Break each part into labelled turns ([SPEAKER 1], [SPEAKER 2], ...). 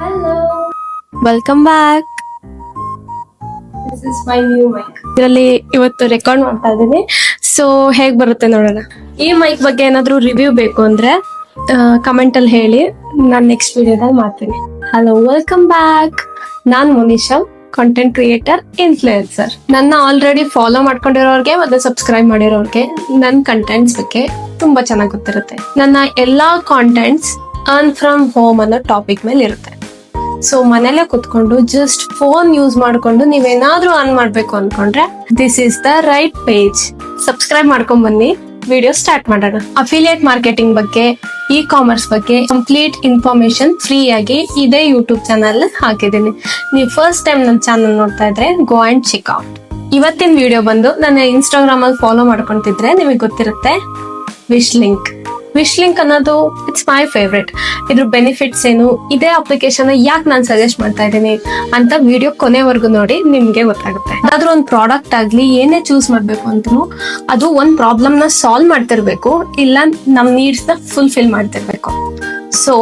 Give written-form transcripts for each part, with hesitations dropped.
[SPEAKER 1] Hello,
[SPEAKER 2] welcome back.
[SPEAKER 1] this is my new mic.
[SPEAKER 2] ಇದರಲ್ಲಿ ಇವತ್ತು record ಮಾಡ್ತಾ ಇದ್ದೀನಿ. ಸೊ ಹೇಗ್ ಬರುತ್ತೆ ನೋಡೋಣ. ಈ ಮೈಕ್ ಬಗ್ಗೆ ಏನಾದ್ರು ರಿವ್ಯೂ ಬೇಕು ಅಂದ್ರೆ ಕಮೆಂಟ್ ಅಲ್ಲಿ ಹೇಳಿ, ನಾನು ನೆಕ್ಸ್ಟ್ ವಿಡಿಯೋದಲ್ಲಿ ಮಾಡ್ತೀನಿ. Hello, welcome back. ನಾನ್ ಮೋನಿಶಾ, ಕಾಂಟೆಂಟ್ ಕ್ರಿಯೇಟರ್, ಇನ್ಫ್ಲುಯೆನ್ಸರ್. ನನ್ನ ಆಲ್ರೆಡಿ ಫಾಲೋ ಮಾಡ್ಕೊಂಡಿರೋರ್ಗೆ ಮತ್ತೆ ಸಬ್ಸ್ಕ್ರೈಬ್ ಮಾಡಿರೋರ್ಗೆ ನನ್ನ ಕಂಟೆಂಟ್ಸ್ ಬಗ್ಗೆ ತುಂಬಾ ಚೆನ್ನಾಗಿ ಗೊತ್ತಿರುತ್ತೆ. ನನ್ನ ಎಲ್ಲಾ ಕಾಂಟೆಂಟ್ಸ್ ಅರ್ನ್ ಫ್ರಮ್ ಹೋಮ್ ಅನ್ನೋ ಟಾಪಿಕ್ ಮೇಲೆ ಇರುತ್ತೆ. ಸೊ ಮನೇಲೆ ಕುತ್ಕೊಂಡು ಜಸ್ಟ್ ಫೋನ್ ಯೂಸ್ ಮಾಡ್ಕೊಂಡು ನೀವೇನಾದ್ರೂ ಅರ್ನ್ ಮಾಡ್ಬೇಕು ಅನ್ಕೊಂಡ್ರೆ this is the right page. Subscribe ಮಾಡ್ಕೊಂಡ್ ಬನ್ನಿ, ವಿಡಿಯೋ ಸ್ಟಾರ್ಟ್ ಮಾಡೋಣ. ಅಫಿಲಿಯೇಟ್ ಮಾರ್ಕೆಟಿಂಗ್ ಬಗ್ಗೆ, ಇ ಕಾಮರ್ಸ್ ಬಗ್ಗೆ ಕಂಪ್ಲೀಟ್ ಇನ್ಫಾರ್ಮೇಶನ್ ಫ್ರೀ ಆಗಿ ಇದೇ ಯೂಟ್ಯೂಬ್ ಚಾನಲ್ ಹಾಕಿದ್ದೀನಿ. ನೀವು ಫಸ್ಟ್ ಟೈಮ್ ನನ್ನ ಚಾನಲ್ ನೋಡ್ತಾ ಇದ್ರೆ ಗೋ ಅಂಡ್ ಚೆಕ್ ಔಟ್. ಇವತ್ತಿನ ವಿಡಿಯೋ ಬಂದು ನನ್ನ ಇನ್ಸ್ಟಾಗ್ರಾಮ್ ಅಲ್ಲಿ ಫಾಲೋ ಮಾಡ್ಕೊಂತಿದ್ರೆ ನಿಮಗೆ ಗೊತ್ತಿರುತ್ತೆ ವಿಶ್ ಲಿಂಕ್ ಅನ್ನೋದು ಇಟ್ಸ್ ಮೈ ಫೇವ್ರೆಟ್. ಇದ್ರ ಬೆನಿಫಿಟ್ಸ್ ಏನು, ಇದೇ ಅಪ್ಲಿಕೇಶನ್ ಯಾಕೆ ನಾನು ಸಜೆಸ್ಟ್ ಮಾಡ್ತಾ ಇದ್ದೀನಿ ಅಂತ ವಿಡಿಯೋ ಕೊನೆವರೆಗೂ ನೋಡಿ ನಿಮ್ಗೆ ಗೊತ್ತಾಗುತ್ತೆ. ಅದಾದ್ರೂ ಒಂದು ಪ್ರಾಡಕ್ಟ್ ಆಗ್ಲಿ ಏನೇ ಚೂಸ್ ಮಾಡ್ಬೇಕು ಅಂತೂ ಅದು ಒಂದ್ ಪ್ರಾಬ್ಲಮ್ ನ ಸಾಲ್ವ್ ಮಾಡ್ತಿರ್ಬೇಕು, ಇಲ್ಲ ನಮ್ ನೀಡ್ಸ್ ನ ಫುಲ್ಫಿಲ್ ಮಾಡ್ತಿರ್ಬೇಕು. ಸೊ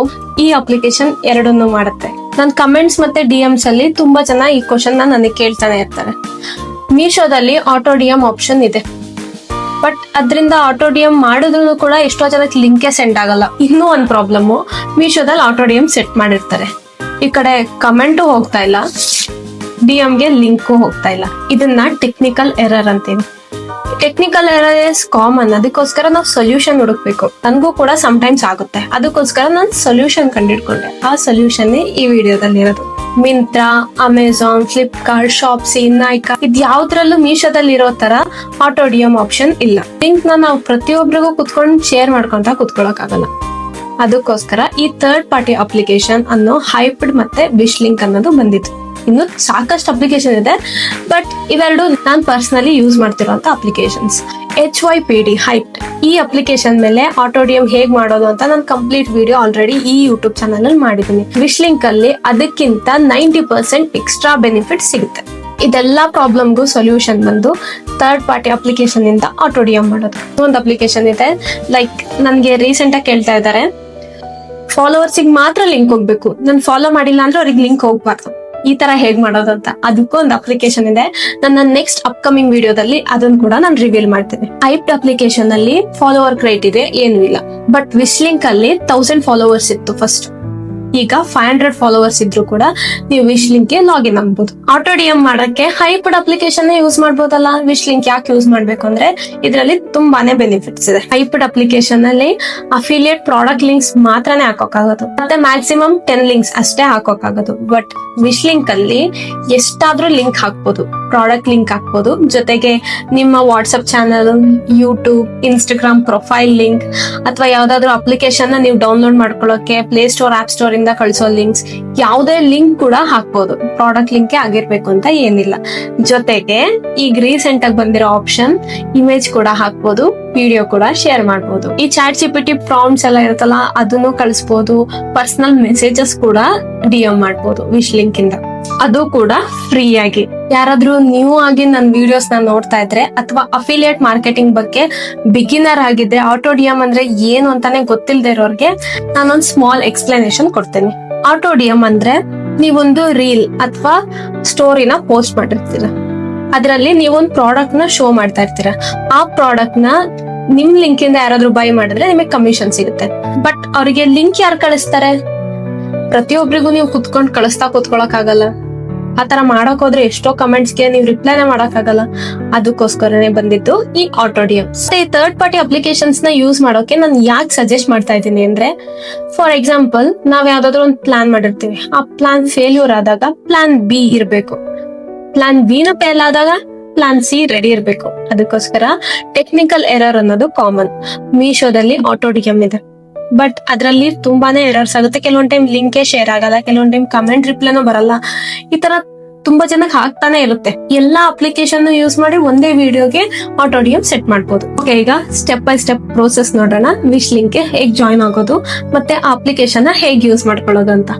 [SPEAKER 2] ಈ ಅಪ್ಲಿಕೇಶನ್ ಎರಡನ್ನೂ ಮಾಡುತ್ತೆ. ನನ್ನ ಕಮೆಂಟ್ಸ್ ಮತ್ತೆ ಡಿಎಮ್ಸ್ ಅಲ್ಲಿ ತುಂಬಾ ಜನ ಈ ಕ್ವಶನ್ ನನಗೆ ಕೇಳ್ತಾನೆ ಇರ್ತಾರೆ. ಮೀಶೋದಲ್ಲಿ ಆಟೋ ಡಿಎಂ ಆಪ್ಷನ್ ಇದೆ, ಬಟ್ ಅದರಿಂದ ಆಟೋ ಡಿಎಂ ಮಾಡಿದ್ರು ಕೂಡ ಎಷ್ಟೋ ಜನಕ್ಕೆ ಲಿಂಕೇ ಸೆಂಡ್ ಆಗಲ್ಲ. ಇನ್ನೂ ಒಂದು ಪ್ರಾಬ್ಲಮ್, ಮೀಶೋದಲ್ಲಿ ಆಟೋ ಡಿಎಂ ಸೆಟ್ ಮಾಡಿರ್ತಾರೆ, ಈ ಕಡೆ ಕಮೆಂಟು ಹೋಗ್ತಾ ಇಲ್ಲ, ಡಿಎಂಗೆ ಲಿಂಕು ಹೋಗ್ತಾ ಇಲ್ಲ. ಇದನ್ನ ಟೆಕ್ನಿಕಲ್ ಎರರ್ ಅಂತೀವಿ. ಟೆಕ್ನಿಕಲ್ ಎರರ್ ಇಸ್ ಕಾಮನ್, ಅದಕ್ಕೋಸ್ಕರ ನಾವು ಸೊಲ್ಯೂಷನ್ ಹುಡುಕ್ಬೇಕು. ನನಗೂ ಕೂಡ ಸಮ್ಟೈಮ್ಸ್ ಆಗುತ್ತೆ, ಅದಕ್ಕೋಸ್ಕರ ನಾನು ಸೊಲ್ಯೂಷನ್ ಕಂಡಿಡ್ಕೊಂಡೆ. ಆ ಸೊಲ್ಯೂಷನ್ ಈ ವಿಡಿಯೋದಲ್ಲಿ ಇರೋದು. ಮಿಂತ್ರಾ, ಅಮೆಝಾನ್, ಫ್ಲಿಪ್ಕಾರ್ಟ್, ಶಾಪ್ಸಿ, ನೈಕಾ ಇದ್ ಯಾವ್ದ್ರಲ್ಲೂ ಮೀಶೋದಲ್ಲಿ ಇರೋ ತರ ಆಟೋ ಡಿಎಂ ಆಪ್ಷನ್ ಇಲ್ಲ. ಲಿಂಕ್ ನಾವು ಪ್ರತಿಯೊಬ್ಬರಿಗೂ ಕುತ್ಕೊಂಡು ಶೇರ್ ಮಾಡ್ಕೊಂತ ಕುತ್ಕೊಳಕ್ ಆಗಲ್ಲ. ಅದಕ್ಕೋಸ್ಕರ ಈ ಥರ್ಡ್ ಪಾರ್ಟಿ ಅಪ್ಲಿಕೇಶನ್ ಅನ್ನೋ ಹೈಪ್ಡ್ ಮತ್ತೆ ವಿಶ್ ಲಿಂಕ್ ಅನ್ನೋದು ಬಂದಿತ್ತು. ಇನ್ನು ಸಾಕಷ್ಟು ಅಪ್ಲಿಕೇಶನ್ ಇದೆ, ಬಟ್ ಇವೆರಡು ನಾನ್ ಪರ್ಸನಲಿ ಯೂಸ್ ಮಾಡ್ತಿರೋಂತ ಅಪ್ಲಿಕೇಶನ್ಸ್. HYPD ಹೈಪ್ಡ್ ಈ ಅಪ್ಲಿಕೇಶನ್ ಮೇಲೆ ಆಟೋ ಡಿಎಂ ಹೇಗ್ ಮಾಡೋದು ಅಂತ ನಾನು ಕಂಪ್ಲೀಟ್ ವಿಡಿಯೋ ಆಲ್ರೆಡಿ ಈ ಯೂಟ್ಯೂಬ್ ಚಾನಲ್ ಅಲ್ಲಿ ಮಾಡಿದ್ದೀನಿ. ವಿಶ್ ಲಿಂಕ್ ಅಲ್ಲಿ ಅದಕ್ಕಿಂತ 90% ಎಕ್ಸ್ಟ್ರಾ ಬೆನಿಫಿಟ್ ಸಿಗುತ್ತೆ. ಇದೆಲ್ಲಾ ಪ್ರಾಬ್ಲಮ್ಗೂ ಸೊಲ್ಯೂಷನ್ ಬಂದು ಥರ್ಡ್ ಪಾರ್ಟಿ ಅಪ್ಲಿಕೇಶನ್ ಇಂದ ಆಟೋ ಡಿಎಂ ಮಾಡೋದು. ಒಂದು ಅಪ್ಲಿಕೇಶನ್ ಇದೆ, ಲೈಕ್ ನನ್ಗೆ ರೀಸೆಂಟ್ ಆಗಿ ಕೇಳ್ತಾ ಇದ್ದಾರೆ, ಫಾಲೋವರ್ಸ್ ಮಾತ್ರ ಲಿಂಕ್ ಹೋಗ್ಬೇಕು, ನನ್ ಫಾಲೋ ಮಾಡಿಲ್ಲ ಅಂದ್ರೆ ಅವ್ರಿಗೆ ಲಿಂಕ್ ಹೋಗ್ಬಾರ್ದು. ಈ ತರ ಹೇಗ್ ಮಾಡೋದು ಅಂತ ಅದಕ್ಕೂ ಒಂದು ಅಪ್ಲಿಕೇಶನ್ ಇದೆ. ನನ್ನ ನೆಕ್ಸ್ಟ್ ಅಪ್ಕಮಿಂಗ್ ವಿಡಿಯೋದಲ್ಲಿ ಅದನ್ನ ಕೂಡ ನಾನು ರಿವೀಲ್ ಮಾಡ್ತೀನಿ. ಹೈಪ್ಡ್ ಅಪ್ಲಿಕೇಶನ್ ಅಲ್ಲಿ ಫಾಲೋವರ್ ಕ್ರೈಟ್ ಇದೆ, ಏನು ಇಲ್ಲ. ಬಟ್ ವಿಶ್ ಲಿಂಕ್ ಅಲ್ಲಿ 1000 ಫಾಲೋವರ್ಸ್ ಇತ್ತು ಫಸ್ಟ್. ಈಗ 500 ಫಾಲೋವರ್ಸ್ ಇದ್ರು ಕೂಡ ನೀವು ವಿಶ್ ಲಿಂಕ್ ಗೆ ಲಾಗಿನ್ ಆಗ್ಬಹುದು. ಆಟೋ ಡಿಎಂ ಮಾಡಕ್ಕೆ ಹೈಪ್ಡ್ ಅಪ್ಲಿಕೇಶನ್ ಯೂಸ್ ಮಾಡ್ಬೋದಲ್ಲ, ವಿಶ್ ಲಿಂಕ್ ಯಾಕೆ ಯೂಸ್ ಮಾಡ್ಬೇಕು ಅಂದ್ರೆ ಇದರಲ್ಲಿ ತುಂಬಾನೇ ಬೆನಿಫಿಟ್ಸ್ ಇದೆ. ಹೈಪ್ಡ್ ಅಪ್ಲಿಕೇಶನ್ ಅಲ್ಲಿ ಅಫಿಲಿಯೇಟ್ ಪ್ರಾಡಕ್ಟ್ ಲಿಂಕ್ಸ್ ಮಾತ್ರನೇ ಹಾಕೋಕ್ಕಾಗೋದು, ಮತ್ತೆ ಮ್ಯಾಕ್ಸಿಮಮ್ 10 ಲಿಂಕ್ಸ್ ಅಷ್ಟೇ ಹಾಕೋಕ್ಕಾಗೋದು. ಬಟ್ ವಿಶ್ ಲಿಂಕ್ ಅಲ್ಲಿ ಎಷ್ಟಾದ್ರೂ ಲಿಂಕ್ ಹಾಕ್ಬೋದು, ಪ್ರಾಡಕ್ಟ್ ಲಿಂಕ್ ಹಾಕ್ಬೋದು, ಜೊತೆಗೆ ನಿಮ್ಮ WhatsApp channel, YouTube, Instagram profile link, ಅಥವಾ ಯಾವ್ದಾದ್ರು ಅಪ್ಲಿಕೇಶನ್ ನೀವು ಡೌನ್ಲೋಡ್ ಮಾಡ್ಕೊಳ್ಳೋಕೆ ಪ್ಲೇ ಸ್ಟೋರ್, ಆಪ್ ಸ್ಟೋರ್ ಇಂದ ಕಳಿಸೋ ಲಿಂಕ್ಸ್, ಯಾವುದೇ ಲಿಂಕ್ ಕೂಡ ಹಾಕ್ಬೋದು. ಪ್ರಾಡಕ್ಟ್ ಲಿಂಕ್ ಆಗಿರ್ಬೇಕು ಅಂತ ಏನಿಲ್ಲ. ಜೊತೆಗೆ ಈಗ ರೀಸೆಂಟ್ ಆಗಿ ಬಂದಿರೋ ಆಪ್ಷನ್ ಇಮೇಜ್ ಕೂಡ ಹಾಕ್ಬೋದು, ವಿಡಿಯೋ ಕೂಡ ಶೇರ್ ಮಾಡ್ಬೋದು. ಈ ಚಾಟ್ GPT ಪ್ರಾಂಪ್ಟ್ಸ್ ಎಲ್ಲ ಇರುತ್ತಲ್ಲ ಅದನ್ನು ಕಳಿಸಬಹುದು. ಪರ್ಸನಲ್ ಮೆಸೇಜಸ್ ಕೂಡ ಡಿಎಂ ಮಾಡ್ಬೋದು ವಿಶ್ ಲಿಂಕ್ ಇಂದ, ಅದು ಕೂಡ ಫ್ರೀ ಆಗಿ. ಯಾರಾದ್ರೂ ನ್ಯೂ ಆಗಿ ನನ್ನ ವಿಡಿಯೋಸ್ ನ ನೋಡ್ತಾ ಇದ್ರೆ ಅಥವಾ ಅಫಿಲಿಯೇಟ್ ಮಾರ್ಕೆಟಿಂಗ್ ಬಗ್ಗೆ ಬಿಗಿನರ್ ಆಗಿದ್ರೆ, ಆಟೋ ಡಿಎಂ ಅಂದ್ರೆ ಏನು ಅಂತಾನೆ ಗೊತ್ತಿಲ್ಲದೆ ಇರೋರ್ಗೆ ನಾನೊಂದು ಸ್ಮಾಲ್ ಎಕ್ಸ್ಪ್ಲನೇಷನ್ ಕೊಡ್ತೇನೆ. ಆಟೋ ಡಿಎಂ ಅಂದ್ರೆ ನೀವೊಂದು ರೀಲ್ ಅಥವಾ ಸ್ಟೋರಿನ ಪೋಸ್ಟ್ ಮಾಡಿರ್ತೀರ, ಅದರಲ್ಲಿ ನೀವೊಂದು ಪ್ರಾಡಕ್ಟ್ ನ ಶೋ ಮಾಡ್ತಾ ಇರ್ತೀರ. ಆ ಪ್ರಾಡಕ್ಟ್ ನ ನಿಮ್ ಲಿಂಕ್ ಇಂದ ಯಾರಾದ್ರೂ ಬೈ ಮಾಡಿದ್ರೆ ನಿಮಗೆ ಕಮಿಷನ್ ಸಿಗುತ್ತೆ. ಬಟ್ ಅವರಿಗೆ ಲಿಂಕ್ ಯಾರು ಕಳಿಸ್ತಾರೆ? ಪ್ರತಿಯೊಬ್ಬರಿಗೂ ನೀವು ಕುತ್ಕೊಂಡು ಕೂತ್ಕೊಳಕ್ ಆಗಲ್ಲ. ಆತರ ಮಾಡಕ್ ಹೋದ್ರೆ ಎಷ್ಟೋ ಕಮೆಂಟ್ಸ್ ಗೆ ನೀವು ರಿಪ್ಲೈನೇ ಮಾಡಕ್ ಆಗಲ್ಲ. ಅದಕ್ಕೋಸ್ಕರನೇ ಬಂದಿದ್ದು ಈ ಆಟೋ ಡಿಎಂ. ಈ ಥರ್ಡ್ ಪಾರ್ಟಿ ಅಪ್ಲಿಕೇಶನ್ಸ್ ನ ಯೂಸ್ ಮಾಡೋಕೆ ನಾನು ಯಾಕೆ ಸಜೆಸ್ಟ್ ಮಾಡ್ತಾ ಇದ್ದೀನಿ ಅಂದ್ರೆ, ಫಾರ್ ಎಕ್ಸಾಂಪಲ್ ನಾವ್ ಯಾವ್ದಾದ್ರು ಒಂದು ಪ್ಲಾನ್ ಮಾಡಿರ್ತೀವಿ, ಆ ಪ್ಲಾನ್ ಫೇಲ್ಯೂರ್ ಆದಾಗ ಪ್ಲಾನ್ ಬಿ ಇರ್ಬೇಕು, ಪ್ಲಾನ್ ಬಿ ನ ಫೇಲ್ ಆದಾಗ ಪ್ಲಾನ್ ಸಿ ರೆಡಿ ಇರ್ಬೇಕು. ಅದಕ್ಕೋಸ್ಕರ ಟೆಕ್ನಿಕಲ್ ಎರರ್ ಅನ್ನೋದು ಕಾಮನ್. ಮೀಶೋದಲ್ಲಿ ಆಟೋ ಡಿಎಂ ಇದೆ, ಬಟ್ ಅದ್ರಲ್ಲಿ ತುಂಬಾನೇ ಎರರ್ಸ್ ಆಗುತ್ತೆ. ಕೆಲವೊಂದ್ ಟೈಮ್ ಲಿಂಕೇ ಶೇರ್ ಆಗಲ್ಲ, ಕೆಲವೊಂದ್ ಟೈಮ್ ಕಮೆಂಟ್ ರಿಪ್ಲೈನೂ ಬರಲ್ಲ. ಈ ತರ ತುಂಬಾ ಜನಕ್ಕೆ ಆಗ್ತಾನೆ ಇರುತ್ತೆ. ಎಲ್ಲಾ ಅಪ್ಲಿಕೇಶನ್ ಯೂಸ್ ಮಾಡಿ ಒಂದೇ ವಿಡಿಯೋಗೆ ಆಟೋ ಡಿಎಂ ಸೆಟ್ ಮಾಡ್ಬೋದು. ಓಕೆ, ಈಗ ಸ್ಟೆಪ್ ಬೈ ಸ್ಟೆಪ್ ಪ್ರೋಸೆಸ್ ನೋಡೋಣ. ವಿಶ್ ಲಿಂಕ್ ಗೆ ಹೇಗ್ ಜಾಯಿನ್ ಆಗೋದು ಮತ್ತೆ ಆ ಅಪ್ಲಿಕೇಶನ್ ಹೇಗ್ ಯೂಸ್ ಮಾಡ್ಕೊಳ್ಳೋದು ಅಂತ.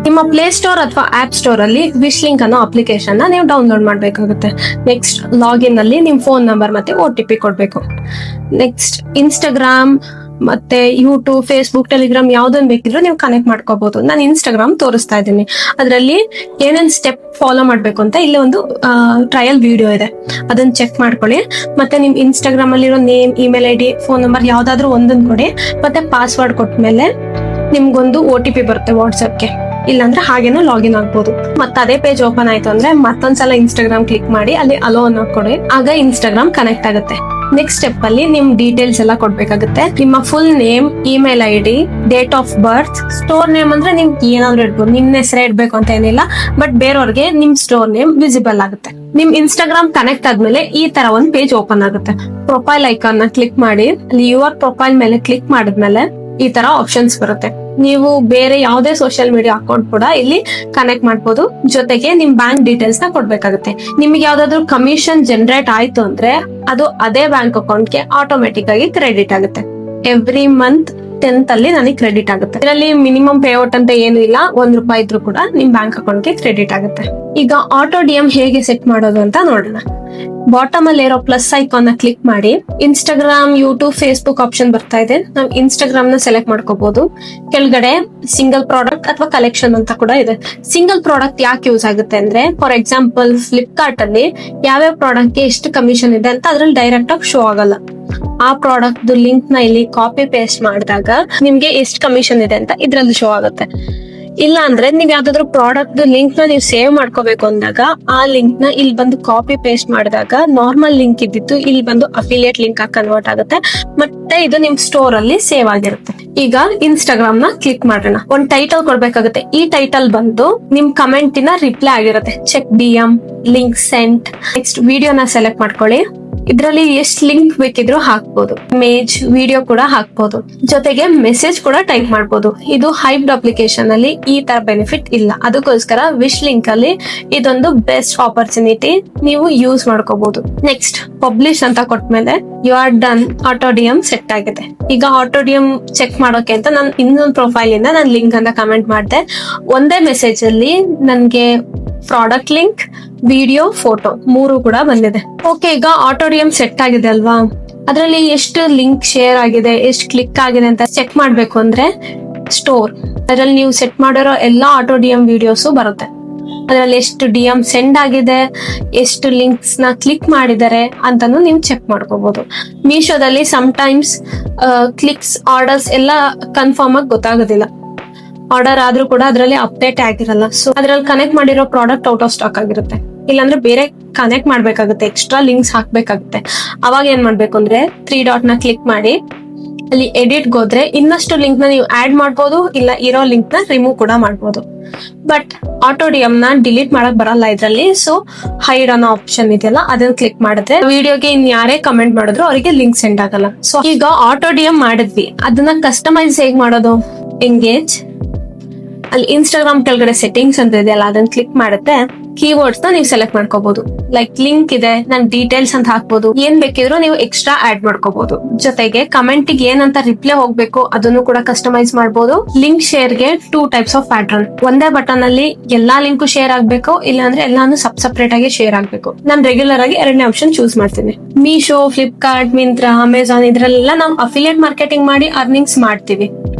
[SPEAKER 2] ನಿಮ್ಮ ಪ್ಲೇ ಸ್ಟೋರ್ ಅಥವಾ ಆಪ್ ಸ್ಟೋರ್ ಅಲ್ಲಿ ವಿಶ್ ಲಿಂಕ್ ಅನ್ನೋ ಅಪ್ಲಿಕೇಶನ್ ನೀವು ಡೌನ್ಲೋಡ್ ಮಾಡಬೇಕಾಗುತ್ತೆ. ನೆಕ್ಸ್ಟ್ ಲಾಗಿನ್ ಅಲ್ಲಿ ನಿಮ್ ಫೋನ್ ನಂಬರ್ ಮತ್ತೆ OTP ಕೊಡ್ಬೇಕು. ನೆಕ್ಸ್ಟ್ ಇನ್ಸ್ಟಾಗ್ರಾಮ್, ಮತ್ತೆ ಯೂಟ್ಯೂಬ್, ಫೇಸ್ಬುಕ್, ಟೆಲಿಗ್ರಾಮ್ ಯಾವ್ದನ್ ಬೇಕಿದ್ರು ನೀವು ಕನೆಕ್ಟ್ ಮಾಡ್ಕೋಬಹುದು. ನಾನು ಇನ್ಸ್ಟಾಗ್ರಾಮ್ ತೋರಿಸ್ತಾ ಇದ್ದೀನಿ. ಅದರಲ್ಲಿ ಏನೇನ್ ಸ್ಟೆಪ್ ಫಾಲೋ ಮಾಡ್ಬೇಕು ಅಂತ ಇಲ್ಲಿ ಒಂದು ಟ್ರಯಲ್ ವಿಡಿಯೋ ಇದೆ, ಅದನ್ನ ಚೆಕ್ ಮಾಡ್ಕೊಳ್ಳಿ. ಮತ್ತೆ ನಿಮ್ ಇನ್ಸ್ಟಾಗ್ರಾಮ್ ಅಲ್ಲಿರೋ name, email ID, phone number ಯಾವ್ದಾದ್ರು ಒಂದನ್ ಕೊಡಿ. ಮತ್ತೆ ಪಾಸ್ವರ್ಡ್ ಕೊಟ್ಮೇಲೆ ನಿಮ್ಗೊಂದು OTP ಬರುತ್ತೆ ವಾಟ್ಸ್ಆಪ್ಗೆ, ಇಲ್ಲಾಂದ್ರೆ ಹಾಗೇನೂ ಲಾಗಿನ್ ಆಗ್ಬೋದು. ಮತ್ತೆ ಅದೇ ಪೇಜ್ ಓಪನ್ ಆಯ್ತು ಅಂದ್ರೆ ಮತ್ತೊಂದ್ಸಲ ಇನ್ಸ್ಟಾಗ್ರಾಮ್ ಕ್ಲಿಕ್ ಮಾಡಿ ಅಲ್ಲಿ ಅಲೋ ಅನ್ನೋ ಕೊಡಿ, ಆಗ ಇನ್ಸ್ಟಾಗ್ರಾಮ್ ಕನೆಕ್ಟ್ ಆಗುತ್ತೆ. ನೆಕ್ಸ್ಟ್ ಸ್ಟೆಪ್ ಅಲ್ಲಿ ನಿಮ್ ಡೀಟೇಲ್ಸ್ ಎಲ್ಲ ಕೊಡ್ಬೇಕಾಗುತ್ತೆ. ನಿಮ್ಮ full name, email ID, date of birth, store name ಅಂದ್ರೆ ನಿಮ್ ಏನಾದ್ರು ಇಡ್ಬೋದು, ನಿಮ್ ಹೆಸರೇ ಇಡ್ಬೇಕು ಅಂತ ಏನಿಲ್ಲ, ಬಟ್ ಬೇರೆಯವ್ರಿಗೆ ನಿಮ್ ಸ್ಟೋರ್ ನೇಮ್ ವಿಸಿಬಲ್ ಆಗುತ್ತೆ. ನಿಮ್ ಇನ್ಸ್ಟಾಗ್ರಾಮ್ ಕನೆಕ್ಟ್ ಆದ್ಮೇಲೆ ಈ ತರ ಒಂದ್ ಪೇಜ್ ಓಪನ್ ಆಗುತ್ತೆ. ಪ್ರೊಫೈಲ್ ಐಕಾನ್ ನ ಕ್ಲಿಕ್ ಮಾಡಿ ಅಲ್ಲಿ ಯುವರ್ ಪ್ರೊಫೈಲ್ ಮೇಲೆ ಕ್ಲಿಕ್ ಮಾಡಿದ್ಮೇಲೆ ಈ ತರ ಆಪ್ಷನ್ಸ್ ಬರುತ್ತೆ. ನೀವು ಬೇರೆ ಯಾವುದೇ ಸೋಷಿಯಲ್ ಮೀಡಿಯಾ ಅಕೌಂಟ್ ಕೂಡ ಇಲ್ಲಿ ಕನೆಕ್ಟ್ ಮಾಡ್ಬೋದು. ಜೊತೆಗೆ ನಿಮ್ ಬ್ಯಾಂಕ್ ಡೀಟೇಲ್ಸ್ ನ ಕೊಡ್ಬೇಕಾಗುತ್ತೆ. ನಿಮ್ಗೆ ಯಾವ್ದಾದ್ರು ಕಮಿಷನ್ ಜನರೇಟ್ ಆಯ್ತು ಅಂದ್ರೆ ಅದು ಅದೇ ಬ್ಯಾಂಕ್ ಅಕೌಂಟ್ಗೆ ಆಟೋಮೆಟಿಕ್ ಆಗಿ ಕ್ರೆಡಿಟ್ ಆಗುತ್ತೆ. ಎವ್ರಿ ಮಂತ್ 10th ಅಲ್ಲಿ ನನಗೆ ಕ್ರೆಡಿಟ್ ಆಗುತ್ತೆ. ಇದರಲ್ಲಿ ಮಿನಿಮಮ್ ಪೇಔಟ್ ಅಂತ ಏನು ಇಲ್ಲ, ₹1 ಇದ್ರೂ ಕೂಡ ನಿಮ್ ಬ್ಯಾಂಕ್ ಅಕೌಂಟ್ಗೆ ಕ್ರೆಡಿಟ್ ಆಗುತ್ತೆ. ಈಗ ಆಟೋ DM ಹೇಗೆ ಸೆಟ್ ಮಾಡೋದು ಅಂತ ನೋಡೋಣ. ಬಾಟಮ್ ಅಲ್ಲಿ ಇರೋ ಪ್ಲಸ್ ಐಕಾನ್ ನ ಕ್ಲಿಕ್ ಮಾಡಿ ಇನ್ಸ್ಟಾಗ್ರಾಮ್, ಯೂಟ್ಯೂಬ್, ಫೇಸ್ಬುಕ್ ಆಪ್ಷನ್ ಬರ್ತಾ ಇದೆ. ನಾವು ಇನ್ಸ್ಟಾಗ್ರಾಮ್ ನ ಸೆಲೆಕ್ಟ್ ಮಾಡ್ಕೋಬಹುದು. ಕೆಳಗಡೆ ಸಿಂಗಲ್ ಪ್ರಾಡಕ್ಟ್ ಅಥವಾ ಕಲೆಕ್ಷನ್ ಅಂತ ಕೂಡ ಇದೆ. ಸಿಂಗಲ್ ಪ್ರಾಡಕ್ಟ್ ಯಾಕೆ ಯೂಸ್ ಆಗುತ್ತೆ ಅಂದ್ರೆ, ಫಾರ್ ಎಕ್ಸಾಂಪಲ್ ಫ್ಲಿಪ್ಕಾರ್ಟ್ ಅಲ್ಲಿ ಯಾವ್ಯಾವ ಪ್ರಾಡಕ್ಟ್ ಗೆ ಎಷ್ಟು ಕಮಿಷನ್ ಇದೆ ಅಂತ ಅದ್ರಲ್ಲಿ ಡೈರೆಕ್ಟ್ ಆಗಿ ಶೋ ಆಗಲ್ಲ. ಆ ಪ್ರಾಡಕ್ಟ್ ಲಿಂಕ್ ನ ಇಲ್ಲಿ ಕಾಪಿ ಪೇಸ್ಟ್ ಮಾಡಿದಾಗ ನಿಮ್ಗೆ ಎಷ್ಟು ಕಮಿಷನ್ ಇದೆ ಅಂತ ಇದ್ರಲ್ಲಿ ಶೋ ಆಗುತ್ತೆ. ಇಲ್ಲ ಅಂದ್ರೆ ನೀವ್ ಯಾವ್ದಾದ್ರು ಪ್ರಾಡಕ್ಟ್ ಲಿಂಕ್ ನ ನೀವು ಸೇವ್ ಮಾಡ್ಕೋಬೇಕು ಅಂದಾಗ ಆ ಲಿಂಕ್ ನ ಇಲ್ಲಿ ಬಂದು ಕಾಪಿ ಪೇಸ್ಟ್ ಮಾಡಿದಾಗ ನಾರ್ಮಲ್ ಲಿಂಕ್ ಇದ್ದಿತ್ತು ಇಲ್ಲಿ ಬಂದು ಅಫಿಲಿಯೇಟ್ ಲಿಂಕ್ ಆಗಿ ಕನ್ವರ್ಟ್ ಆಗುತ್ತೆ. ಮತ್ತೆ ಇದು ನಿಮ್ ಸ್ಟೋರ್ ಅಲ್ಲಿ ಸೇವ್ ಆಗಿರುತ್ತೆ. ಈಗ ಇನ್ಸ್ಟಾಗ್ರಾಮ್ ನ ಕ್ಲಿಕ್ ಮಾಡೋಣ. ಒಂದ್ ಟೈಟಲ್ ಕೊಡ್ಬೇಕಾಗುತ್ತೆ. ಈ ಟೈಟಲ್ ಬಂದು ನಿಮ್ ಕಮೆಂಟಿನ ರಿಪ್ಲೈ ಆಗಿರುತ್ತೆ. Check DM, link sent. Next ವಿಡಿಯೋನ ಸೆಲೆಕ್ಟ್ ಮಾಡ್ಕೊಳ್ಳಿ. ಇದ್ರಲ್ಲಿ ಎಷ್ಟು ಲಿಂಕ್ ಬೇಕಿದ್ರು ಹಾಕ್ಬೋದು. ಇಮೇಜ್, ವಿಡಿಯೋ ಕೂಡ ಹಾಕ್ಬೋದು. ಜೊತೆಗೆ ಮೆಸೇಜ್ ಕೂಡ ಟೈಪ್ ಮಾಡ್ಬೋದು. ಇದು ಹೈಬ್ಡ್ ಅಪ್ಲಿಕೇಶನ್ ಅಲ್ಲಿ ಈ ತರ ಬೆನಿಫಿಟ್ ಇಲ್ಲ. ಅದಕ್ಕೋಸ್ಕರ ವಿಶ್ ಲಿಂಕ್ ಅಲ್ಲಿ ಇದೊಂದು ಬೆಸ್ಟ್ ಆಪರ್ಚುನಿಟಿ, ನೀವು ಯೂಸ್ ಮಾಡ್ಕೋಬಹುದು. ನೆಕ್ಸ್ಟ್ ಪಬ್ಲಿಷ್ ಅಂತ ಕೊಟ್ಮೇಲೆ you are done. Auto DM set ಆಗಿದೆ. ಈಗ ಆಟೋ DM ಚೆಕ್ ಮಾಡೋಕೆ ಅಂತ ನಾನು ಇನ್ನೊಂದು ಪ್ರೊಫೈಲ್ ಇಂದ ನಾನು ಲಿಂಕ್ ಅಂತ ಕಮೆಂಟ್ ಮಾಡಿದೆ. ಒಂದೇ ಮೆಸೇಜ್ ಅಲ್ಲಿ ನನ್ಗೆ ಪ್ರಾಡಕ್ಟ್ ಲಿಂಕ್, ವಿಡಿಯೋ, ಫೋಟೋ 3 ಕೂಡ ಬಂದಿದೆ. ಓಕೆ, ಈಗ ಆಟೋ DM ಸೆಟ್ ಆಗಿದೆ ಅಲ್ವಾ? ಅದರಲ್ಲಿ ಎಷ್ಟು ಲಿಂಕ್ ಶೇರ್ ಆಗಿದೆ, ಎಷ್ಟು ಕ್ಲಿಕ್ ಆಗಿದೆ ಅಂತ ಚೆಕ್ ಮಾಡ್ಬೇಕು ಅಂದ್ರೆ ಸ್ಟೋರ್, ಅದರಲ್ಲಿ ನೀವು ಸೆಟ್ ಮಾಡಿರೋ ಎಲ್ಲಾ ಆಟೋ DM ವಿಡಿಯೋಸ್ ಬರುತ್ತೆ. ಅದರಲ್ಲಿ ಎಷ್ಟು DM ಸೆಂಡ್ ಆಗಿದೆ, ಎಷ್ಟು ಲಿಂಕ್ಸ್ ನ ಕ್ಲಿಕ್ ಮಾಡಿದ್ದಾರೆ ಅಂತಾನು ನೀವು ಚೆಕ್ ಮಾಡ್ಕೋಬಹುದು. ಮೀಶೋದಲ್ಲಿ ಸಮ್ಟೈಮ್ಸ್ ಕ್ಲಿಕ್ಸ್, ಆರ್ಡರ್ಸ್ ಎಲ್ಲ ಕನ್ಫರ್ಮ್ ಆಗಿ ಗೊತ್ತಾಗೋದಿಲ್ಲ. ಆರ್ಡರ್ ಆದ್ರೂ ಕೂಡ ಅದರಲ್ಲಿ ಅಪ್ಡೇಟ್ ಆಗಿರಲ್ಲ. ಸೊ ಅದ್ರಲ್ಲಿ ಕನೆಕ್ಟ್ ಮಾಡಿರೋ ಪ್ರಾಡಕ್ಟ್ ಔಟ್ ಆಫ್ ಸ್ಟಾಕ್ ಆಗಿರುತ್ತೆ. ಇಲ್ಲಾಂದ್ರೆ ಬೇರೆ ಕನೆಕ್ಟ್ ಮಾಡ್ಬೇಕಾಗುತ್ತೆ, ಎಕ್ಸ್ಟ್ರಾ ಲಿಂಕ್ಸ್ ಹಾಕ್ಬೇಕಾಗುತ್ತೆ. ಅವಾಗ ಏನ್ ಮಾಡ್ಬೇಕು ಅಂದ್ರೆ 3 ಡಾಟ್ ನ ಕ್ಲಿಕ್ ಮಾಡಿ ಅಲ್ಲಿ ಎಡಿಟ್ ಹೋದ್ರೆ ಇನ್ನಷ್ಟು ಲಿಂಕ್ ನ ನೀವು ಆಡ್ ಮಾಡ್ಬೋದು, ಇಲ್ಲ ಇರೋ ಲಿಂಕ್ ನ ರಿಮೂವ್ ಕೂಡ ಮಾಡ್ಬೋದು. ಬಟ್ ಆಟೋ DM ನ ಡಿಲೀಟ್ ಮಾಡಕ್ ಬರಲ್ಲ ಇದ್ರಲ್ಲಿ. ಸೊ ಹೈಡ್ ಅನ್ನೋ ಆಪ್ಷನ್ ಇದೆಯಲ್ಲ ಅದನ್ನ ಕ್ಲಿಕ್ ಮಾಡಿದ್ರೆ ವಿಡಿಯೋಗೆ ಇನ್ ಯಾರೇ ಕಮೆಂಟ್ ಮಾಡಿದ್ರು ಅವರಿಗೆ ಲಿಂಕ್ ಸೆಂಡ್ ಆಗಲ್ಲ. ಸೊ ಈಗ ಆಟೋ DM ಮಾಡಿದ್ವಿ, ಅದನ್ನ ಕಸ್ಟಮೈಸ್ ಹೇಗ್ ಮಾಡೋದು? ಎಂಗೇಜ್ ಅಲ್ಲಿ ಇನ್ಸ್ಟಾಗ್ರಾಮ್ ಕೆಳಗಡೆ ಸೆಟ್ಟಿಂಗ್ಸ್ ಅಂತ ಇದೆಯಲ್ಲ ಅದನ್ನ ಕ್ಲಿಕ್ ಮಾಡುತ್ತೆ. ಕೀವರ್ಡ್ಸ್ ನ ನೀವು ಸೆಲೆಕ್ಟ್ ಮಾಡ್ಕೋಬಹುದು. ಲೈಕ್ ಲಿಂಕ್ ಇದೆ, ನನ್ ಡೀಟೇಲ್ಸ್ ಅಂತ ಹಾಕ್ಬೋದು. ಏನ್ ಬೇಕಿದ್ರು ನೀವು ಎಕ್ಸ್ಟ್ರಾ ಆಡ್ ಮಾಡ್ಕೋಬಹುದು. ಜೊತೆಗೆ ಕಮೆಂಟ್ ಗೆ ಏನಂತ ರಿಪ್ಲೈ ಹೋಗ್ಬೇಕು ಅದನ್ನು ಕೂಡ ಕಸ್ಟಮೈಸ್ ಮಾಡಬಹುದು. ಲಿಂಕ್ ಶೇರ್ ಗೆ 2 ಟೈಪ್ಸ್ ಆಫ್ ಪ್ಯಾಟರ್ನ್. ಒಂದೇ ಬಟನ್ ಅಲ್ಲಿ ಎಲ್ಲಾ ಲಿಂಕ್ ಶೇರ್ ಆಗ್ಬೇಕು, ಇಲ್ಲಾಂದ್ರೆ ಎಲ್ಲಾನು ಸಪರೇಟ್ ಆಗಿ ಶೇರ್ ಆಗ್ಬೇಕು. ನಾನು ರೆಗ್ಯುಲರ್ ಆಗಿ 2ನೇ ಆಪ್ಷನ್ ಚೂಸ್ ಮಾಡ್ತೀನಿ. ಮೀಶೋ, ಫ್ಲಿಪ್ಕಾರ್ಟ್, ಮಿಂತ್ರಾ, ಅಮೆಝಾನ್ ಇದ್ರಲ್ಲೆಲ್ಲ ನಾವು ಅಫಿಲಿಯೇಟ್ ಮಾರ್ಕೆಟಿಂಗ್ ಮಾಡಿ ಅರ್ನಿಂಗ್ಸ್ ಮಾಡ್ತೀವಿ.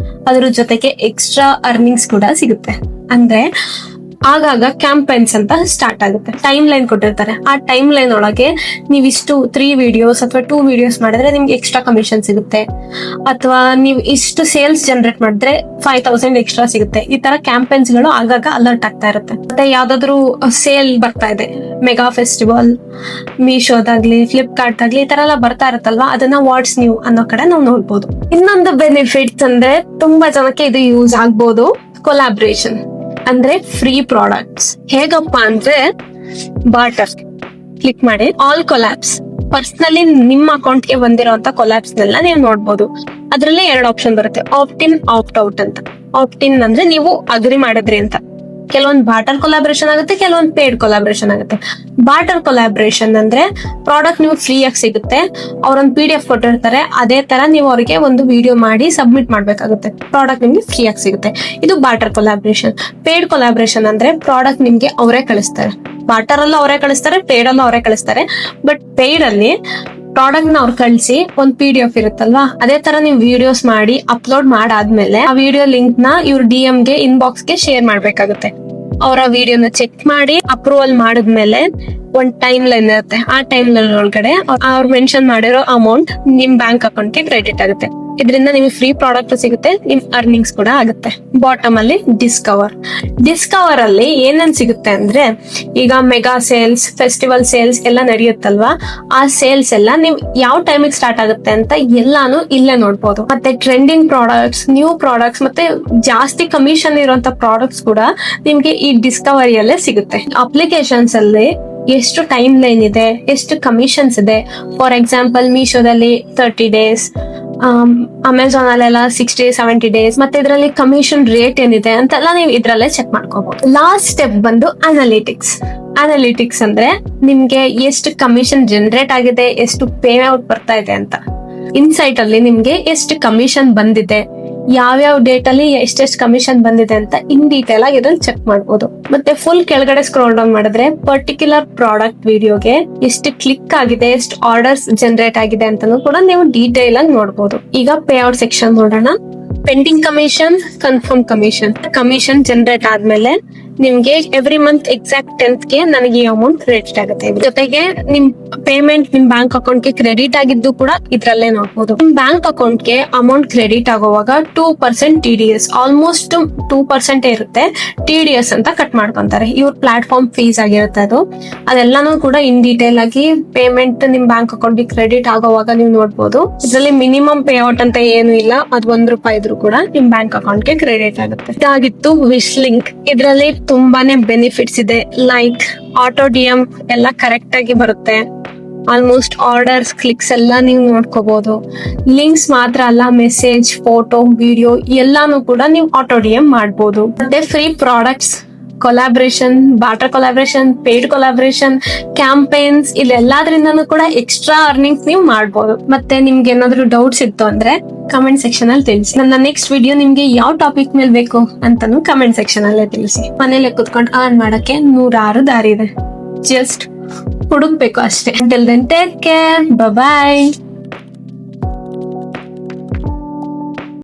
[SPEAKER 2] ಅದ್ರ ಜೊತೆಗೆ ಎಕ್ಸ್ಟ್ರಾ ಅರ್ನಿಂಗ್ಸ್ ಕೂಡ ಸಿಗುತ್ತೆ. ಅಂದ್ರೆ ಆಗಾಗ ಕ್ಯಾಂಪೇನ್ಸ್ ಅಂತ ಸ್ಟಾರ್ಟ್ ಆಗುತ್ತೆ. ಟೈಮ್ ಲೈನ್ ಕೊಟ್ಟಿರ್ತಾರೆ. ಆ ಟೈಮ್ ಲೈನ್ ಒಳಗೆ ನೀವಿಷ್ಟು 3 ವಿಡಿಯೋಸ್ ಅಥವಾ 2 ವಿಡಿಯೋಸ್ ಮಾಡಿದ್ರೆ ನಿಮ್ಗೆ ಎಕ್ಸ್ಟ್ರಾ ಕಮಿಷನ್ ಸಿಗುತ್ತೆ. ಅಥವಾ ನೀವು ಇಷ್ಟು ಸೇಲ್ಸ್ ಜನರೇಟ್ ಮಾಡಿದ್ರೆ 5000 ಎಕ್ಸ್ಟ್ರಾ ಸಿಗುತ್ತೆ. ಈ ತರ ಕ್ಯಾಂಪೇನ್ಸ್ ಗಳು ಆಗಾಗ ಅಲರ್ಟ್ ಆಗ್ತಾ ಇರುತ್ತೆ. ಮತ್ತೆ ಯಾವ್ದಾದ್ರು ಸೇಲ್ ಬರ್ತಾ ಇದೆ, ಮೆಗಾ ಫೆಸ್ಟಿವಲ್, ಮೀಶೋದಾಗ್ಲಿ, ಫ್ಲಿಪ್ಕಾರ್ಟ್ ಆಗ್ಲಿ, ಈ ತರ ಎಲ್ಲ ಬರ್ತಾ ಇರುತ್ತಲ್ವಾ, ಅದನ್ನ ವಾಟ್ಸ್ ನ್ಯೂ ಅನ್ನೋ ಕಡೆ ನಾವು ನೋಡ್ಬೋದು. ಇನ್ನೊಂದು ಬೆನಿಫಿಟ್ಸ್ ಅಂದ್ರೆ ತುಂಬಾ ಜನಕ್ಕೆ ಇದು ಯೂಸ್ ಆಗ್ಬೋದು, ಕೊಲಾಬ್ರೇಷನ್ ಅಂದ್ರೆ ಫ್ರೀ ಪ್ರಾಡಕ್ಟ್ಸ್. ಹೇಗಪ್ಪ ಅಂದ್ರೆ ಬಾರ್ಟರ್ ಕ್ಲಿಕ್ ಮಾಡಿ ಆಲ್ ಕೊಲಾಬ್ಸ್, ಪರ್ಸನಲಿ ನಿಮ್ಮ ಅಕೌಂಟ್ ಗೆ ಬಂದಿರೋಂತ ಕೊಲಾಬ್ಸ್ ನೆಲ್ಲ ನೀವು ನೋಡ್ಬೋದು. ಅದ್ರಲ್ಲಿ 2 ಆಪ್ಷನ್ ಬರುತ್ತೆ, ಆಪ್ಟ್ ಇನ್, ಆಪ್ಟ್ ಔಟ್ ಅಂತ. ಆಪ್ಟ್ ಇನ್ ಅಂದ್ರೆ ನೀವು ಅಗ್ರಿ ಮಾಡಿದ್ರಿ ಅಂತ. ಕೆಲವೊಂದು ಬಾರ್ಟರ್ ಕೊಲಾಬ್ರೇಷನ್ ಆಗುತ್ತೆ, ಕೆಲವೊಂದು ಪೇಡ್ ಕೊಲಾಬ್ರೇಷನ್ ಆಗುತ್ತೆ. ಬಾರ್ಟರ್ ಕೊಲಾಬ್ರೇಷನ್ ಅಂದ್ರೆ ಪ್ರಾಡಕ್ಟ್ ನೀವು ಫ್ರೀ ಆಗಿ ಸಿಗುತ್ತೆ. ಅವ್ರೊಂದು PDF ಕೊಟ್ಟಿರ್ತಾರೆ, ಅದೇ ತರ ನೀವು ಅವರಿಗೆ ಒಂದು ವಿಡಿಯೋ ಮಾಡಿ ಸಬ್ಮಿಟ್ ಮಾಡ್ಬೇಕಾಗುತ್ತೆ. ಪ್ರಾಡಕ್ಟ್ ನಿಮ್ಗೆ ಫ್ರೀ ಆಗಿ ಸಿಗುತ್ತೆ. ಇದು ಬಾರ್ಟರ್ ಕೊಲಾಬ್ರೇಷನ್. ಪೇಡ್ ಕೊಲಾಬ್ರೇಷನ್ ಅಂದ್ರೆ ಪ್ರಾಡಕ್ಟ್ ನಿಮ್ಗೆ ಅವರೇ ಕಳಿಸ್ತಾರೆ. ಬಾರ್ಟರ್ ಅಲ್ಲೂ ಅವರೇ ಕಳಿಸ್ತಾರೆ, ಪೇಡ್ ಅಲ್ಲೂ ಅವರೇ ಕಳಿಸ್ತಾರೆ. ಬಟ್ ಪೇಡ್ ಅಲ್ಲಿ ಪ್ರಾಡಕ್ಟ್ ನ ಅವ್ರು ಕಳಿಸಿ ಒಂದ್ PDF ಇರುತ್ತಲ್ವಾ, ಅದೇ ತರ ನೀವು ವಿಡಿಯೋಸ್ ಮಾಡಿ ಅಪ್ಲೋಡ್ ಮಾಡಾದ್ಮೇಲೆ ಆ ವಿಡಿಯೋ ಲಿಂಕ್ ನ ಇವ್ರ DM ಗೆ ಇನ್ಬಾಕ್ಸ್ ಗೆ ಶೇರ್ ಮಾಡ್ಬೇಕಾಗುತ್ತೆ. ಅವರ ವಿಡಿಯೋನ ಚೆಕ್ ಮಾಡಿ ಅಪ್ರೂವಲ್ ಮಾಡಿದ್ಮೇಲೆ ಒಂದ್ ಟೈಮ್ ಲೈನ್ ಇರುತ್ತೆ. ಆ ಟೈಮ್ ಲೈನ್ ಒಳಗಡೆ ಅವ್ರು ಮೆನ್ಷನ್ ಮಾಡಿರೋ ಅಮೌಂಟ್ ನಿಮ್ ಬ್ಯಾಂಕ್ ಅಕೌಂಟ್ ಗೆ ಕ್ರೆಡಿಟ್ ಆಗುತ್ತೆ. ಇದರಿಂದ ನಿಮಗೆ ಫ್ರೀ ಪ್ರಾಡಕ್ಟ್ ಸಿಗುತ್ತೆ, ನಿಮ್ ಅರ್ನಿಂಗ್ಸ್ ಕೂಡ ಆಗುತ್ತೆ. ಬಾಟಮ್ ಅಲ್ಲಿ ಡಿಸ್ಕವರ್ ಅಲ್ಲಿ ಏನೇನ್ ಸಿಗುತ್ತೆ ಅಂದ್ರೆ, ಈಗ ಮೆಗಾ ಸೇಲ್ಸ್, ಫೆಸ್ಟಿವಲ್ ಸೇಲ್ಸ್ ಎಲ್ಲ ನಡೆಯುತ್ತಲ್ವಾ, ಆ ಸೇಲ್ಸ್ ಎಲ್ಲ ನೀವು ಯಾವ ಟೈಮಿಗೆ ಸ್ಟಾರ್ಟ್ ಆಗುತ್ತೆ ಅಂತ ಎಲ್ಲಾನು ಇಲ್ಲೇ ನೋಡ್ಬೋದು. ಮತ್ತೆ ಟ್ರೆಂಡಿಂಗ್ ಪ್ರಾಡಕ್ಟ್ಸ್, ನ್ಯೂ ಪ್ರಾಡಕ್ಟ್ಸ್, ಮತ್ತೆ ಜಾಸ್ತಿ ಕಮಿಷನ್ ಇರುವಂತ ಪ್ರಾಡಕ್ಟ್ಸ್ ಕೂಡ ನಿಮ್ಗೆ ಈ ಡಿಸ್ಕವರಿಯಲ್ಲೇ ಸಿಗುತ್ತೆ. ಅಪ್ಲಿಕೇಶನ್ಸ್ ಅಲ್ಲಿ ಎಷ್ಟು ಟೈಮ್ ಲೈನ್ ಇದೆ, ಎಷ್ಟು ಕಮಿಷನ್ಸ್ ಇದೆ. ಫಾರ್ ಎಕ್ಸಾಂಪಲ್ ಮೀಶೋದಲ್ಲಿ 30 days, ಅಮೆಝಾನ್ ಅಲ್ಲೆಲ್ಲ 60, 70 days. ಮತ್ತೆ ಇದರಲ್ಲಿ ಕಮಿಷನ್ ರೇಟ್ ಏನಿದೆ ಅಂತೆಲ್ಲ ನೀವು ಇದ್ರಲ್ಲೇ ಚೆಕ್ ಮಾಡ್ಕೋಬಹುದು. ಲಾಸ್ಟ್ ಸ್ಟೆಪ್ ಬಂದು ಅನಾಲಿಟಿಕ್ಸ್ ಅಂದ್ರೆ ನಿಮ್ಗೆ ಎಷ್ಟು ಕಮಿಷನ್ ಜನರೇಟ್ ಆಗಿದೆ, ಎಷ್ಟು ಪೇ ಔಟ್ ಬರ್ತಾ ಇದೆ ಅಂತ. ಇನ್ಸೈಟ್ ಅಲ್ಲಿ ನಿಮ್ಗೆ ಎಷ್ಟು ಕಮಿಷನ್ ಬಂದಿದೆ, ಯಾವ್ಯಾವ ಡೇಟ್ ಅಲ್ಲಿ ಎಷ್ಟೆಷ್ಟು ಕಮಿಷನ್ ಬಂದಿದೆ ಅಂತ ಇನ್ ಡೀಟೇಲ್ ಆಗಿ ಇದ್ರಲ್ಲಿ ಚೆಕ್ ಮಾಡ್ಬೋದು. ಮತ್ತೆ ಫುಲ್ ಕೆಳಗಡೆ ಸ್ಕ್ರೋಲ್ ಡೌನ್ ಮಾಡಿದ್ರೆ ಪರ್ಟಿಕ್ಯುಲರ್ ಪ್ರಾಡಕ್ಟ್ ವಿಡಿಯೋಗೆ ಎಷ್ಟು ಕ್ಲಿಕ್ ಆಗಿದೆ, ಎಷ್ಟು ಆರ್ಡರ್ಸ್ ಜನರೇಟ್ ಆಗಿದೆ ಅಂತಾನು ಕೂಡ ನೀವು ಡೀಟೇಲ್ ಆಗಿ ನೋಡ್ಬೋದು. ಈಗ ಪೇ ಔಟ್ ಸೆಕ್ಷನ್ ನೋಡೋಣ. Pending commission, confirm commission generate ಆದ್ಮೇಲೆ ನಿಮ್ಗೆ ಎವ್ರಿ ಮಂತ್ ಎಕ್ಸಾಕ್ಟ್ 10th ಗೆ ನನಗೆ ಈ ಅಮೌಂಟ್ ಕ್ರೆಡಿಟ್ ಆಗುತ್ತೆ. ಜೊತೆಗೆ ನಿಮ್ ಪೇಮೆಂಟ್ ನಿಮ್ ಬ್ಯಾಂಕ್ ಅಕೌಂಟ್ ಗೆ ಕ್ರೆಡಿಟ್ ಆಗಿದ್ದು ಕೂಡ ಇದ್ರಲ್ಲೇ ನೋಡ್ಬೋದು. ನಿಮ್ ಬ್ಯಾಂಕ್ ಅಕೌಂಟ್ ಗೆ ಅಮೌಂಟ್ ಕ್ರೆಡಿಟ್ ಆಗುವಾಗ 2% TDS, ಆಲ್ಮೋಸ್ಟ್ 2% ಇರುತ್ತೆ. TDS ಅಂತ ಕಟ್ ಮಾಡ್ಕೊಂತಾರೆ. ಇವ್ರ ಪ್ಲಾಟ್ಫಾರ್ಮ್ ಫೀಸ್ ಆಗಿರುತ್ತೆ ಅದು. ಅದೆಲ್ಲಾನು ಕೂಡ ಇನ್ ಡೀಟೇಲ್ ಆಗಿ ಪೇಮೆಂಟ್ ನಿಮ್ ಬ್ಯಾಂಕ್ ಅಕೌಂಟ್ ಗೆ ಕ್ರೆಡಿಟ್ ಆಗುವಾಗ ನೀವು ನೋಡ್ಬೋದು. ಇದ್ರಲ್ಲಿ ಮಿನಿಮಮ್ ಪೇ ಔಟ್ ಅಂತ ಏನು ಇಲ್ಲ, ಅದು ₹1 ಇದ್ರೂ ಕೂಡ ನಿಮ್ ಬ್ಯಾಂಕ್ ಅಕೌಂಟ್ ಗೆ ಕ್ರೆಡಿಟ್ ಆಗುತ್ತೆ. ಇದಾಗಿತ್ತು ವಿಶ್ ಲಿಂಕ್. ಇದ್ರಲ್ಲಿ ತುಂಬಾನೇ ಬೆನಿಫಿಟ್ಸ್ ಇದೆ. ಲೈಕ್ ಆಟೋ DM ಎಲ್ಲ ಕರೆಕ್ಟ್ ಆಗಿ ಬರುತ್ತೆ. ಆಲ್ಮೋಸ್ಟ್ ಆರ್ಡರ್ಸ್, ಕ್ಲಿಕ್ಸ್ ಎಲ್ಲ ನೀವು ನೋಡ್ಕೋಬಹುದು. ಲಿಂಕ್ಸ್ ಮಾತ್ರ ಅಲ್ಲ, ಮೆಸೇಜ್, ಫೋಟೋ, ವಿಡಿಯೋ ಎಲ್ಲಾನು ಕೂಡ ನೀವು ಆಟೋ DM ಮಾಡ್ಬೋದು. ಮತ್ತೆ free products, collaboration, barter collaboration, paid collaboration, campaigns, ಇದೆಲ್ಲದ್ರಿಂದನೂ ಕೂಡ ಎಕ್ಸ್ಟ್ರಾ ಅರ್ನಿಂಗ್ಸ್ ನೀವು ಮಾಡ್ಬೋದು. ಮತ್ತೆ ನಿಮ್ಗೆ ಏನಾದ್ರು ಡೌಟ್ಸ್ ಇತ್ತು ಅಂದ್ರೆ ಕಮೆಂಟ್ ಸೆಕ್ಷನ್ ಅಲ್ಲಿ ತಿಳಿಸಿ. ನನ್ನ ನೆಕ್ಸ್ಟ್ ವಿಡಿಯೋ ನಿಮ್ಗೆ ಯಾವ ಟಾಪಿಕ್ ಮೇಲೆ ಬೇಕು ಅಂತಾನು ಕಮೆಂಟ್ ಸೆಕ್ಷನ್ ಅಲ್ಲೇ ತಿಳಿಸಿ. ಮನೇಲೆ ಕುತ್ಕೊಂಡು ಅರ್ನ್ ಮಾಡಕ್ಕೆ 100 ದಾರಿ ಇದೆ, ಜಸ್ಟ್ ಹುಡುಕ್ಬೇಕು ಅಷ್ಟೇ. Until then, take care. Bye bye.